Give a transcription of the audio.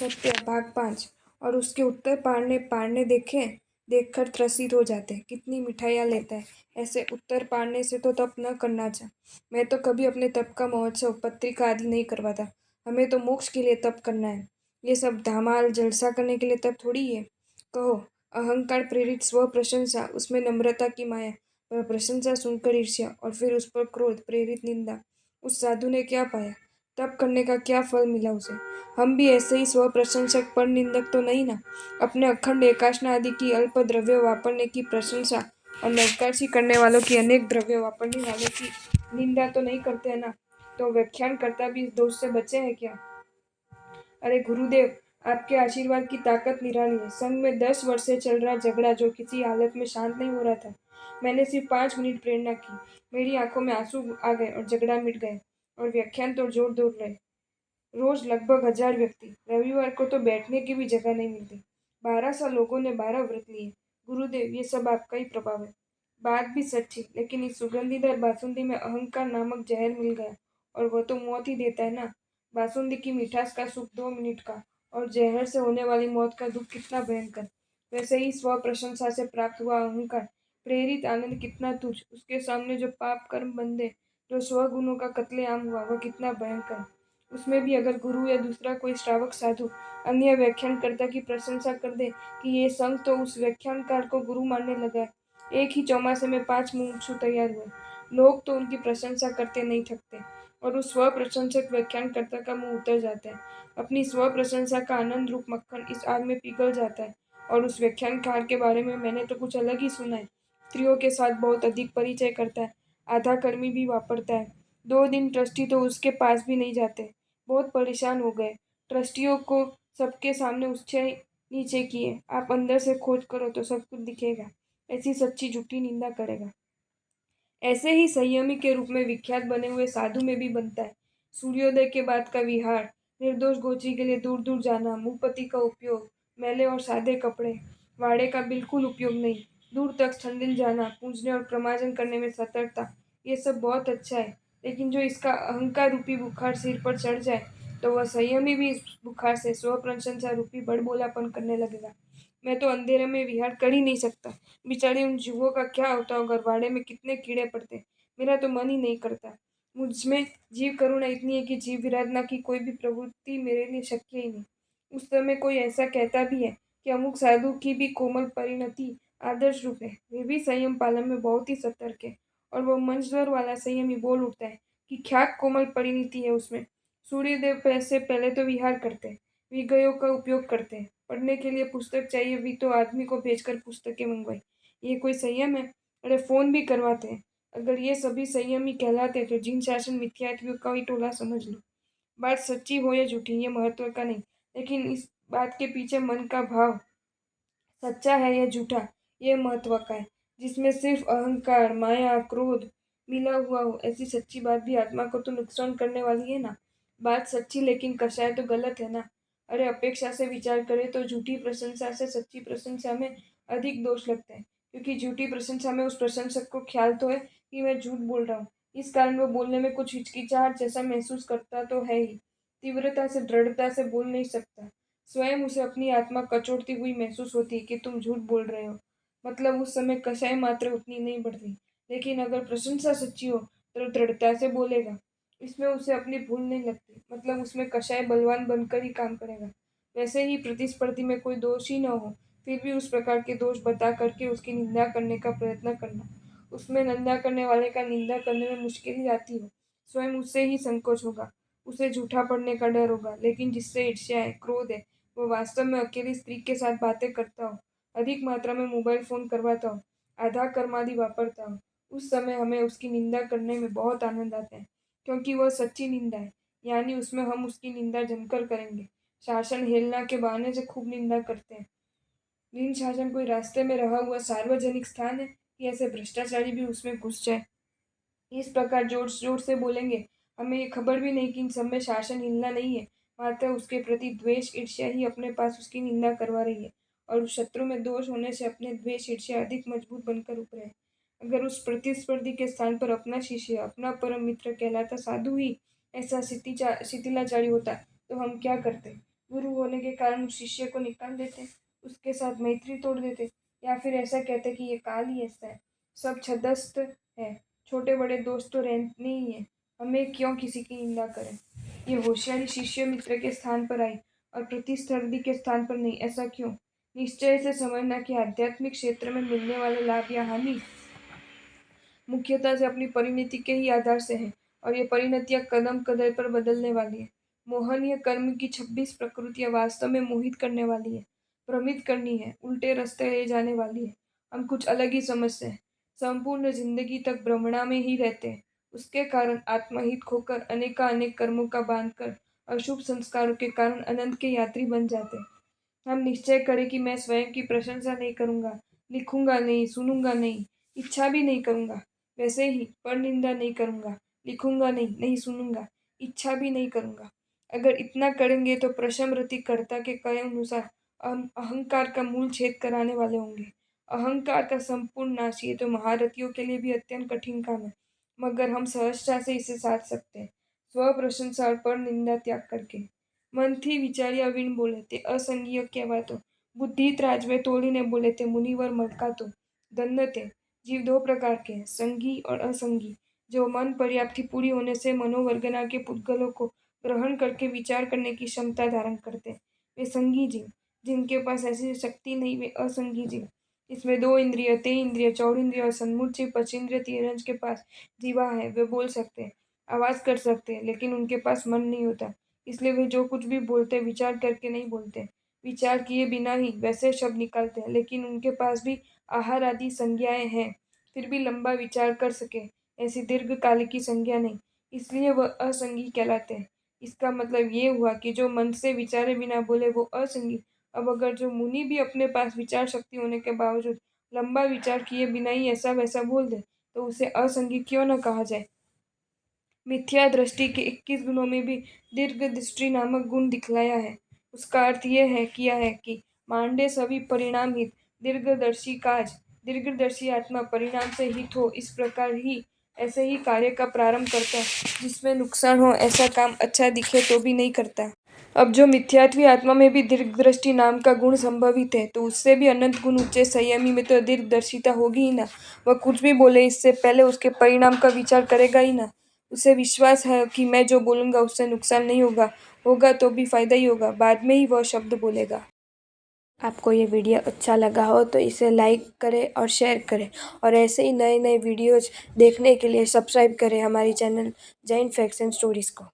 सत्य भाग 5। और उसके उत्तर पाड़ने देखकर त्रसित हो जाते। कितनी मिठाइयाँ लेता है। ऐसे उत्तर पाड़ने से तो तप न करना चाह। मैं तो कभी अपने तप का महोत्सव पत्रिका आदि नहीं करवाता। हमें तो मोक्ष के लिए तप करना है। ये सब धमाल जलसा करने के लिए तप थोड़ी है। कहो, अहंकार प्रेरित स्व प्रशंसा, उसमें नम्रता की माया, पर प्रशंसा सुनकर ईर्ष्या और फिर उस पर क्रोध प्रेरित निंदा। उस साधु ने क्या पाया? तप करने का क्या फल मिला उसे? हम भी ऐसे ही स्व प्रशंसक पर निंदक तो नहीं ना? अपने अखंड एकाशना आदि की अल्प द्रव्य वापरने की प्रशंसा और नवकाशी करने वालों की अनेक द्रव्य वापरने वालों की निंदा तो नहीं करते हैं ना? तो व्याख्यान करता भी इस दोष से बचे हैं क्या? अरे गुरुदेव, आपके आशीर्वाद की ताकत निराली है। संघ में 10 वर्ष से चल रहा झगड़ा जो किसी हालत में शांत नहीं हो रहा था, मैंने सिर्फ 5 मिनट प्रेरणा की, मेरी आंखों में आंसू आ गए और झगड़ा मिट गए और व्याख्यान तो जोर दौड़ रहे। रोज लगभग 1000 व्यक्ति। रविवार को तो बैठने की भी जगह नहीं मिलती। 1200 लोगों ने 12 व्रत लिए। गुरुदेव, ये सब आपका ही प्रभाव है। बात भी सच्ची, लेकिन इस सुगंधीदार बासुंदी में अहंकार नामक जहर मिल गया, और वह तो मौत ही देता है ना। बासुंदी की मिठास का सुख 2 मिनट का, और जहर से होने वाली मौत का दुख कितना भयंकर। वैसे ही स्व प्रशंसा से प्राप्त हुआ अहंकार प्रेरित आनंद कितना तुच्छ। उसके सामने जो पाप कर्म बंधे, जो स्वगुणों का कत्लेआम हुआ, वह कितना भयंकर। उसमें भी अगर गुरु या दूसरा कोई श्रावक साधु अन्य व्याख्यानकर्ता की प्रशंसा कर दे कि ये संघ तो उस व्याख्यानकार को गुरु मानने लगा है। एक ही चौमासे में 5 मुमुक्षु तैयार हुए। लोग तो उनकी प्रशंसा करते नहीं थकते, और उस स्व प्रशंसक व्याख्यानकर्ता का मुंह उतर जाता है। अपनी स्व प्रशंसा का आनंद रूप मक्खन इस आग में पिघल जाता है। और उस व्याख्यानकार के बारे में मैंने तो कुछ अलग ही सुना है। स्त्रियों के साथ बहुत अधिक परिचय करता है, आधा कर्मी भी वापरता है। 2 दिन ट्रस्टी तो उसके पास भी नहीं जाते। बहुत परेशान हो गए। ट्रस्टियों को सबके सामने ऊंचे नीचे किए। आप अंदर से खोज करो तो सब कुछ दिखेगा। ऐसी सच्ची झूठी निंदा करेगा। ऐसे ही संयमी के रूप में विख्यात बने हुए साधु में भी बनता है। सूर्योदय के बाद का विहार, निर्दोष गोची के लिए दूर दूर जाना, मुंहपति का उपयोग, मैले और सादे कपड़े, वाड़े का बिल्कुल उपयोग नहीं, दूर तक ठंडिल जाना, पूजने और प्रमाजन करने में सतर्कता, ये सब बहुत अच्छा है। लेकिन जो इसका अहंकार रूपी बुखार सिर पर चढ़ जाए, तो वह संयमी भी इस बुखार से स्व प्रशंसा रूपी बड़बोलापन करने लगेगा। मैं तो अंधेरे में विहार कर ही नहीं सकता। बेचारे उन जीवों का क्या होता होगा, वाड़े में कितने कीड़े पड़ते। मेरा तो मन ही नहीं करता। मुझ में जीव करुणा इतनी है कि जीव विराधना की कोई भी प्रवृत्ति मेरे लिए शक्य ही नहीं। उस समय कोई ऐसा कहता भी है कि अमुक साधु की भी कोमल परिणति आदर्श रूप है। वे भी संयम पालन में बहुत ही सतर्क है। और वह मंझधर वाला संयमी बोल उठता है कि क्या कोमल परिणति है उसमें। सूर्यदेव से पहले तो विहार करते हैं, विगयों का उपयोग करते हैं, पढ़ने के लिए पुस्तक चाहिए भी तो आदमी को भेजकर पुस्तकें मंगवाई। ये कोई संयम है? अरे फोन भी करवाते हैं। अगर ये सभी संयमी कहलाते तो जिन शासन मिथ्यात्वियों का ही टोला समझ लो। बात सच्ची हो या झूठी ये महत्व का नहीं, लेकिन इस बात के पीछे मन का भाव सच्चा है या झूठा ये महत्व का है। जिसमें सिर्फ अहंकार माया क्रोध मिला हुआ हो, ऐसी सच्ची बात भी आत्मा को तो नुकसान करने वाली है ना। बात सच्ची लेकिन कषाय तो गलत है ना। अरे अपेक्षा से विचार करें तो झूठी प्रशंसा से सच्ची प्रशंसा में अधिक दोष लगता है, क्योंकि झूठी प्रशंसा में उस प्रशंसक को ख्याल तो है कि मैं झूठ बोल रहा हूँ। इस कारण वो बोलने में कुछ हिचकिचाहट जैसा महसूस करता तो है ही। तीव्रता से दृढ़ता से बोल नहीं सकता। स्वयं उसे अपनी आत्मा कचोटती हुई महसूस होती कि तुम झूठ बोल रहे हो। मतलब उस समय कषाय मात्र उतनी नहीं बढ़ती। लेकिन अगर प्रशंसा सच्ची हो तो दृढ़ता से बोलेगा। इसमें उसे अपनी भूल नहीं लगती। मतलब उसमें कषाय बलवान बनकर ही काम करेगा। वैसे ही प्रतिस्पर्धी में कोई दोष ही न हो, फिर भी उस प्रकार के दोष बता करके उसकी निंदा करने का प्रयत्न करना। उसमें निंदा करने वाले का निंदा करने में मुश्किल ही आती हो। स्वयं उससे ही संकोच होगा। उसे झूठा पड़ने का डर होगा। लेकिन जिससे ईर्ष्या है क्रोध है, वो वास्तव में अकेली स्त्री के साथ बातें करता हो, अधिक मात्रा में मोबाइल फोन करवाता हो, आधा कर्मादि वापरता हो, उस समय हमें उसकी निंदा करने में बहुत आनंद आता है, क्योंकि वह सच्ची निंदा है। यानी उसमें हम उसकी निंदा जमकर करेंगे। शासन हेलना के बहाने से खूब निंदा करते हैं। ऋण शासन कोई रास्ते में रहा हुआ सार्वजनिक स्थान है कि ऐसे भ्रष्टाचारी भी उसमें घुस जाए? इस प्रकार जोर जोर से बोलेंगे। हमें ये खबर भी नहीं कि इन सब में शासन हिलना नहीं है, मात्र उसके प्रति द्वेष ईर्ष्या ही अपने पास उसकी निंदा करवा रही है। और उस शत्रु में दोष होने से अपने द्वेष ईर्ष्या अधिक मजबूत बनकर उभरे है। अगर उस प्रतिस्पर्धी के स्थान पर अपना शिष्य अपना परम मित्र कहलाता साधु ही ऐसा शिथिलाचारी होता, तो हम क्या करते? गुरु होने के कारण उस शिष्य को निकाल देते, उसके साथ मैत्री तोड़ देते, या फिर ऐसा कहते कि ये काल ही ऐसा है, सब छदस्त है, छोटे बड़े दोस्त तो रहने ही है, हमें क्यों किसी की निंदा करें। ये होशियारी शिष्य मित्र के स्थान पर आई और प्रतिस्पर्धी के स्थान पर नहीं, ऐसा क्यों? निश्चय से समझना कि आध्यात्मिक क्षेत्र में मिलने वाले लाभ या हानि मुख्यतः से अपनी परिणति के ही आधार से है, और ये परिणतियां कदम कदम पर बदलने वाली है। मोहनीय कर्म की 26 प्रकृतियां वास्तव में मोहित करने वाली है, भ्रमित करनी है, उल्टे रास्ते ले जाने वाली है। हम कुछ अलग ही समझते हैं, संपूर्ण जिंदगी तक भ्रमणा में ही रहते हैं, उसके कारण आत्महित खोकर अनेक कर्मों का बांध कर अशुभ संस्कारों के कारण अनंत के यात्री बन जाते हैं। हम निश्चय करें कि मैं स्वयं की प्रशंसा नहीं करूंगा, लिखूंगा नहीं, सुनूंगा नहीं, इच्छा भी नहीं करूंगा। वैसे ही परनिंदा नहीं करूंगा, लिखूंगा नहीं, नहीं सुनूंगा, इच्छा भी नहीं करूंगा। अगर इतना करेंगे तो प्रशमरति कर्ता के कहे अनुसार हम अहंकार का मूल छेद कराने वाले होंगे। अहंकार का संपूर्ण नाश ये तो महारथियों के लिए भी अत्यंत कठिन काम है, मगर हम सहजता से इसे साध सकते हैं, स्व प्रशंसा और पर निंदा त्याग करके। મનથી વિચાર્યા વીણ બોલે તે અસંગીય કહેવાતો, बुद्धि राज में तोड़ीने बोले थे मुनिवर मलकातो। धन्य थे जीव दो प्रकार के हैं, संगी और असंगी, जो मन पर्याप्ति पूरी होने से मनोवर्गना के पुद्गलों को ग्रहण करके विचार करने की क्षमता धारण करते हैं, वे संगी जीव। जिनके पास ऐसी शक्ति नहीं वे असंगी जीव। इसमें दो इंद्रिय, ते इंद्रिय, चौड़ और सन्मुची पचेंद्रिय तीरंज के पास जीवा है, वे बोल सकते हैं, आवाज कर सकते हैं, लेकिन उनके पास मन नहीं होता, इसलिए वे जो कुछ भी बोलते विचार करके नहीं बोलते, विचार किए बिना ही वैसे शब्द निकालते हैं। लेकिन उनके पास भी आहार आदि संज्ञाएं हैं, फिर भी लंबा विचार कर सके ऐसी दीर्घकालिक की संज्ञा नहीं, इसलिए वह असंगी कहलाते हैं। इसका मतलब ये हुआ कि जो मन से विचारे बिना बोले वो असंगी। अब अगर जो मुनि भी अपने पास विचार शक्ति होने के बावजूद लंबा विचार किए बिना ही ऐसा वैसा बोल दे, तो उसे असंगी क्यों न कहा जाए। मिथ्या दृष्टि के 21 गुणों में भी दीर्घ दृष्टि नामक गुण दिखलाया है। उसका अर्थ यह है किया है कि मांडे सभी परिणाम हित, दीर्घदर्शी काज, दीर्घदर्शी आत्मा परिणाम से हित हो, इस प्रकार ही ऐसे ही कार्य का प्रारंभ करता है जिसमें नुकसान हो, ऐसा काम अच्छा दिखे तो भी नहीं करता। अब जो मिथ्यात्वी आत्मा में भी दीर्घदृष्टि नाम का गुण संभवित है, तो उससे भी अनंत गुण ऊंचे संयमी में तो दीर्घदर्शिता होगी ही ना। वह कुछ भी बोले इससे पहले उसके परिणाम का विचार करेगा ही ना। उसे विश्वास है कि मैं जो बोलूंगा उससे नुकसान नहीं होगा, होगा तो भी फायदा ही होगा, बाद में ही वह शब्द बोलेगा। आपको ये वीडियो अच्छा लगा हो तो इसे लाइक करें और शेयर करें, और ऐसे ही नए नए वीडियोज देखने के लिए सब्सक्राइब करें हमारी channel Jain facts and stories को।